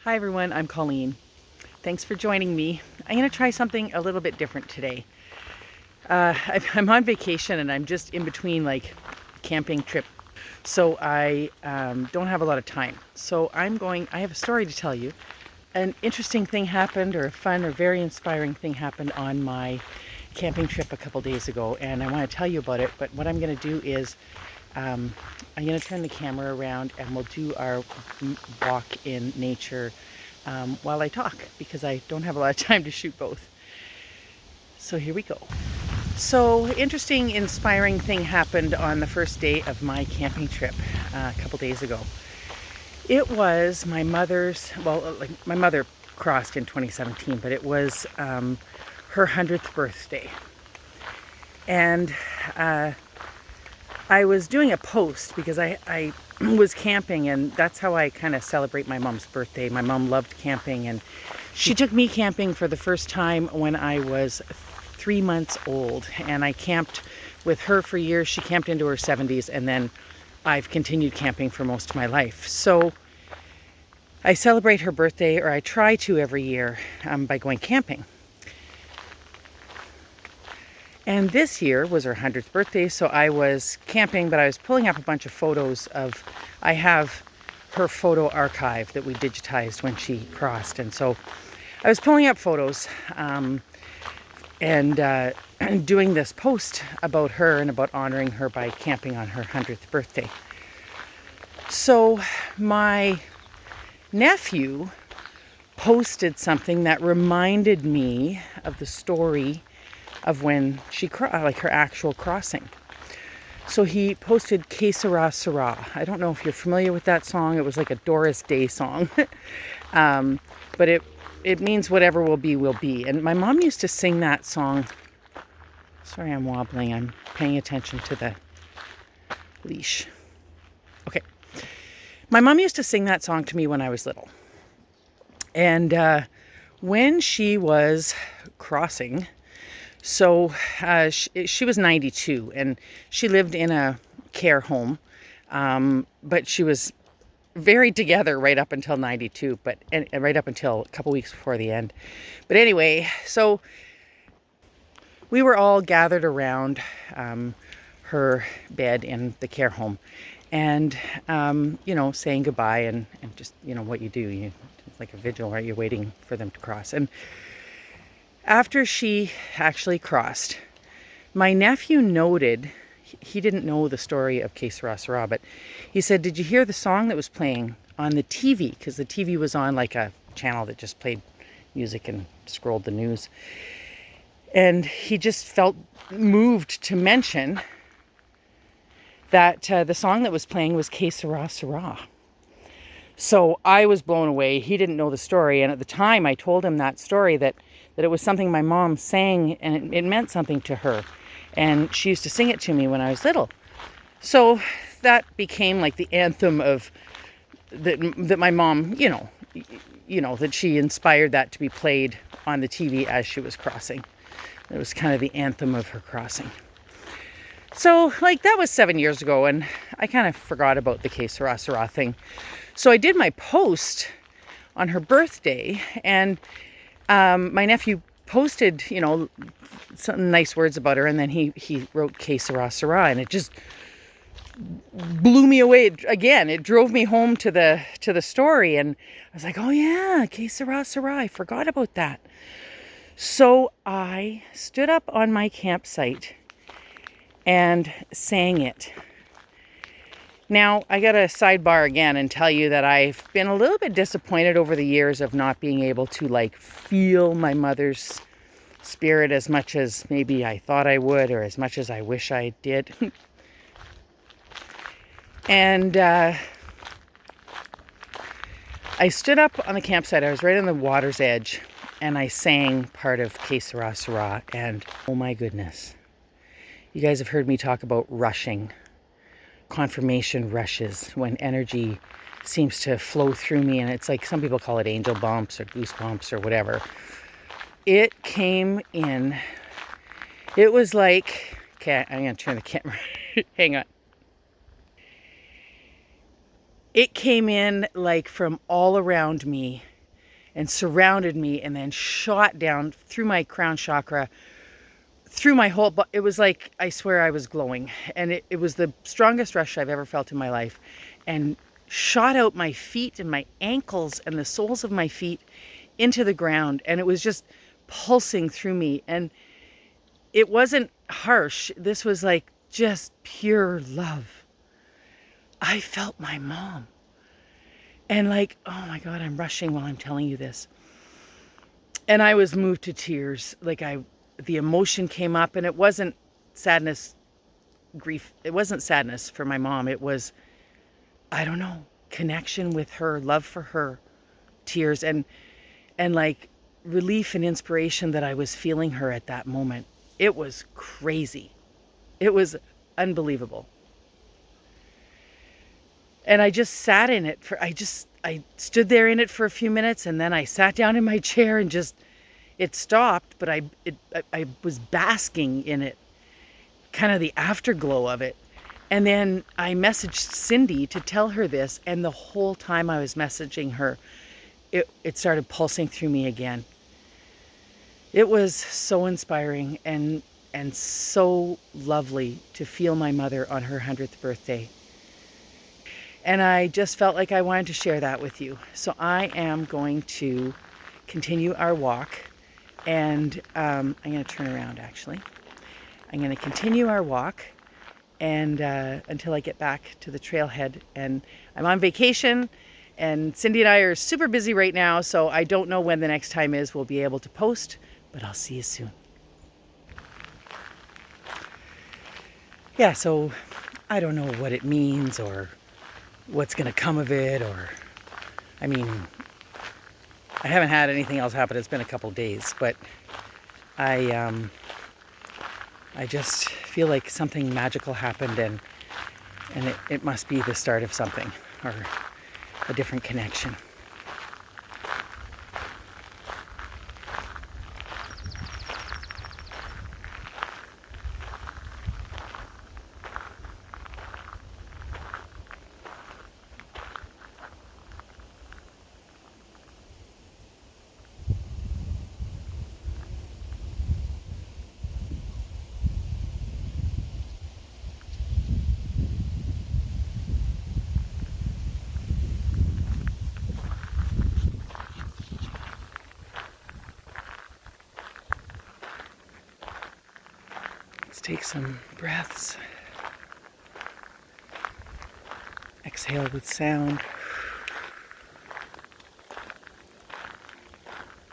Hi everyone, I'm Colleen. Thanks for joining me. I'm going to try something a little bit different today. I'm on vacation and I'm just in between like camping trip. So I don't have a lot of time. So I have a story to tell you. An interesting thing happened, or a fun or very inspiring thing happened on my camping trip a couple days ago, and I want to tell you about it. But what I'm going to do is I'm going to turn the camera around and we'll do our walk in nature while I talk, because I don't have a lot of time to shoot both. So here we go. So interesting, inspiring thing happened on the first day of my camping trip a couple days ago. It was my mother's, my mother crossed in 2017, but it was her 100th birthday. And I was doing a post because I was camping, and that's how I kind of celebrate my mom's birthday. My mom loved camping, and she took me camping for the first time when I was 3 months old, and I camped with her for years. She camped into her 70s, and then I've continued camping for most of my life. So I celebrate her birthday, or I try to every year, by going camping. And this year was her 100th birthday, so I was camping, but I was pulling up a bunch of photos I have her photo archive that we digitized when she crossed. And so I was pulling up photos and doing this post about her and about honoring her by camping on her 100th birthday. So my nephew posted something that reminded me of the story of when she her actual crossing. So he posted "Que Sera Sera." I don't know if you're familiar with that song. It was like a Doris Day song, but it means whatever will be will be. And my mom used to sing that song. Sorry, I'm wobbling. I'm paying attention to the leash. Okay, my mom used to sing that song to me when I was little, and when she was crossing. So she was 92, and she lived in a care home, but she was very together right up until 92, and right up until a couple weeks before the end. But anyway, so we were all gathered around her bed in the care home, and saying goodbye and just what you do. It's like a vigil, right? You're waiting for them to cross. And after she actually crossed, my nephew noted, he didn't know the story of Que Sera Sera, but he said, "Did you hear the song that was playing on the TV?" Because the TV was on like a channel that just played music and scrolled the news. And he just felt moved to mention that the song that was playing was Que Sera Sera. So I was blown away. He didn't know the story. And at the time I told him that story, that it was something my mom sang, and it meant something to her. And she used to sing it to me when I was little. So that became like the anthem of that my mom, that she inspired that to be played on the TV as she was crossing. It was kind of the anthem of her crossing. So that was 7 years ago, and I kind of forgot about the Que Sera Sera thing. So I did my post on her birthday, and my nephew posted, some nice words about her, and then he wrote Que Sera Sera, and it just blew me away again. It drove me home to the story, and I was like, oh yeah, Que Sera Sera, I forgot about that. So I stood up on my campsite and sang it. Now, I got to sidebar again and tell you that I've been a little bit disappointed over the years of not being able to feel my mother's spirit as much as maybe I thought I would, or as much as I wish I did. And I stood up on the campsite. I was right on the water's edge, and I sang part of Que Sera Sera, and oh my goodness. You guys have heard me talk about rushing. Confirmation rushes, when energy seems to flow through me, and it's like some people call it angel bumps or goosebumps or whatever. It came in. It was like, okay, I'm going to turn the camera. Hang on. It came in like from all around me and surrounded me and then shot down through my crown chakra, through my whole body. It was like, I swear I was glowing. And it was the strongest rush I've ever felt in my life. And shot out my feet and my ankles and the soles of my feet into the ground. And it was just pulsing through me. And it wasn't harsh. This was like just pure love. I felt my mom. And like, oh my God, I'm rushing while I'm telling you this. And I was moved to tears. Like the emotion came up, and it wasn't sadness, grief. It wasn't sadness for my mom. It was, I don't know, connection with her, love for her, tears, and like relief and inspiration that I was feeling her at that moment. It was crazy. It was unbelievable. And I just sat in it I stood there in it for a few minutes, and then I sat down in my chair and just, it stopped, but I was basking in it, kind of the afterglow of it. And then I messaged Cindy to tell her this, and the whole time I was messaging her, it started pulsing through me again. It was so inspiring and so lovely to feel my mother on her 100th birthday. And I just felt like I wanted to share that with you. So I am going to continue our walk, and I'm going to turn around actually. I'm going to continue our walk and until I get back to the trailhead. And I'm on vacation, and Cindy and I are super busy right now, so I don't know when the next time is we'll be able to post, but I'll see you soon. Yeah, so I don't know what it means or what's going to come of it, or, I mean, I haven't had anything else happen. It's been a couple days, but I just feel like something magical happened, and it must be the start of something, or a different connection. Let's take some breaths. Exhale with sound.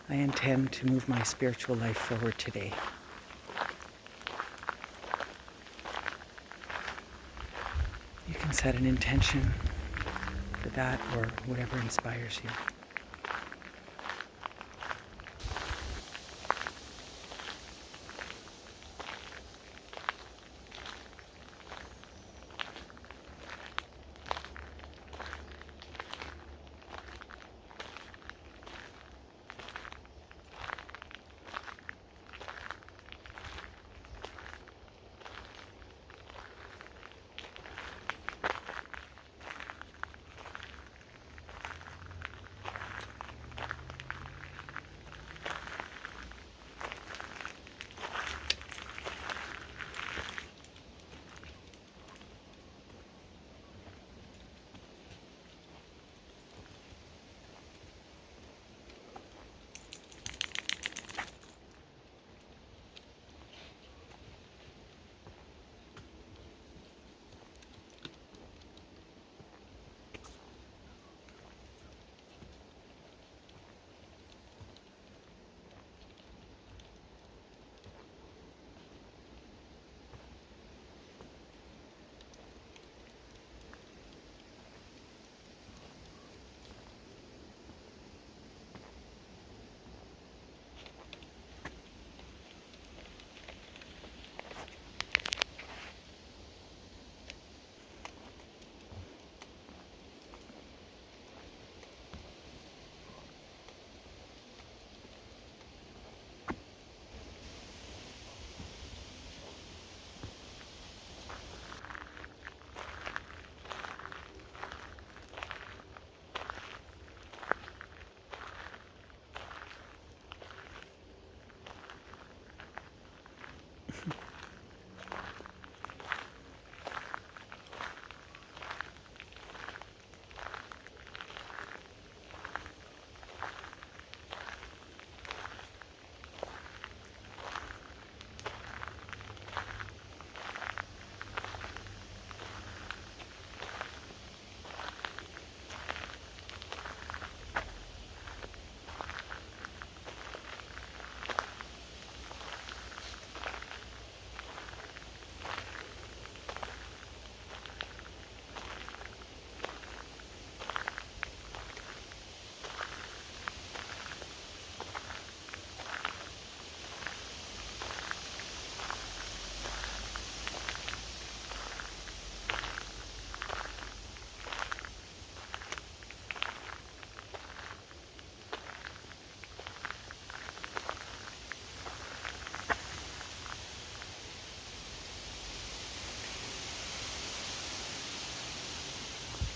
I intend to move my spiritual life forward today. You can set an intention for that, or whatever inspires you.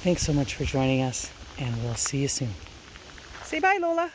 Thanks so much for joining us, and we'll see you soon. Say bye, Lola.